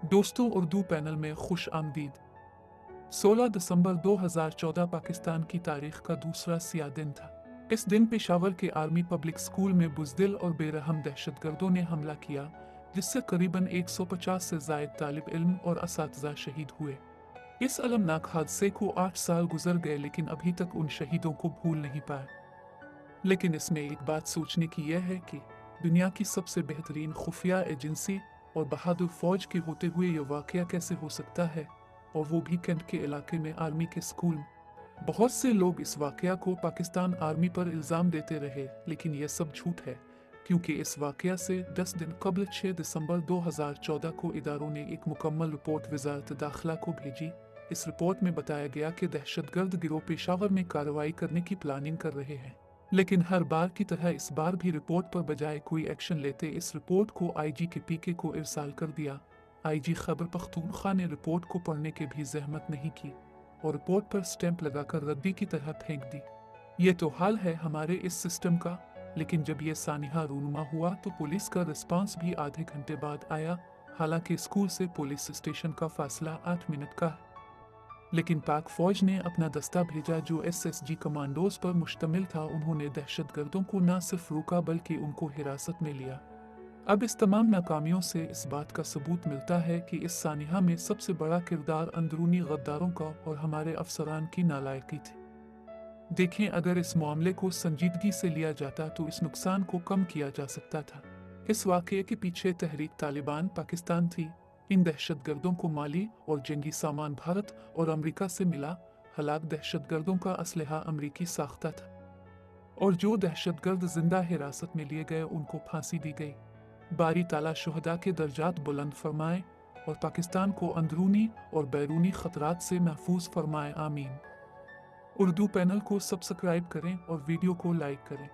दोस्तों, उर्दू पैनल में खुश आमदीद। 16 दिसंबर 2014 पाकिस्तान की तारीख का दूसरा सियाह दिन था। इस दिन पेशावर के आर्मी पब्लिक स्कूल में बुज़दिल और बेरहम दहशतगर्दों ने हमला किया, जिससे करीबन 150 से ज़ायद तालिब इल्म और असातिज़ा शहीद हुए। इस अलमनाक हादसे को 8 साल गुजर गए, लेकिन अभी तक उन शहीदों को भूल नहीं पाए। लेकिन इसमें एक बात सोचने की यह है कि दुनिया की सबसे बेहतरीन खुफिया एजेंसी और बहादुर फौज के होते हुए ये वाकया कैसे हो सकता है, और वो भी कैंट के इलाके में आर्मी के स्कूल में। बहुत से लोग इस वाकया को पाकिस्तान आर्मी पर इल्ज़ाम देते रहे, लेकिन यह सब झूठ है, क्योंकि इस वाकया से 10 दिन कबल 6 दिसंबर 2014 को इदारों ने एक मुकम्मल रिपोर्ट वज़ारत दाखिला को भेजी। इस रिपोर्ट में बताया गया कि दहशतगर्द गिरोह पेशावर में कार्रवाई करने की प्लानिंग कर रहे हैं। लेकिन हर बार की तरह इस बार भी रिपोर्ट पर बजाय कोई एक्शन लेते इस रिपोर्ट को आईजी के पीके को इरसाल कर दिया। आईजी खैबर पख्तूनख्वा ने रिपोर्ट को पढ़ने की भी जहमत नहीं की और रिपोर्ट पर स्टैंप लगाकर रद्दी की तरह फेंक दी। ये तो हाल है हमारे इस सिस्टम का। लेकिन जब ये सानिहा रूनुमा हुआ तो पुलिस का रिस्पांस भी आधे घंटे बाद आया। हालांकि स्कूल से पुलिस स्टेशन का फासला 8 मिनट का है, लेकिन पाक फौज ने अपना दस्ता भेजा जो एसएसजी कमांडोज पर मुश्तमिल था। उन्होंने दहशतगर्दों को न सिर्फ रोका बल्कि उनको हिरासत में लिया। अब इस तमाम नाकामियों से इस बात का सबूत मिलता है कि इस सानिहा में सबसे बड़ा किरदार अंदरूनी गद्दारों का और हमारे अफसरान की नालायकी थी। देखें, अगर इस मामले को संजीदगी से लिया जाता तो इस नुकसान को कम किया जा सकता था। इस वाक़ये के पीछे तहरीक तालिबान पाकिस्तान थी। इन दहशतगर्दों को माली और जंगी सामान भारत और अमेरिका से मिला। हलाक दहशतगर्दों का असलहा अमेरिकी साख्ता था, और जो दहशतगर्द जिंदा हिरासत में लिए गए उनको फांसी दी गई। बारी ताला शुहदा के दर्जात बुलंद फरमाए और पाकिस्तान को अंदरूनी और बैरूनी खतरात से महफूज फरमाए। आमीन। उर्दू पैनल को सब्सक्राइब करें और वीडियो को लाइक करें।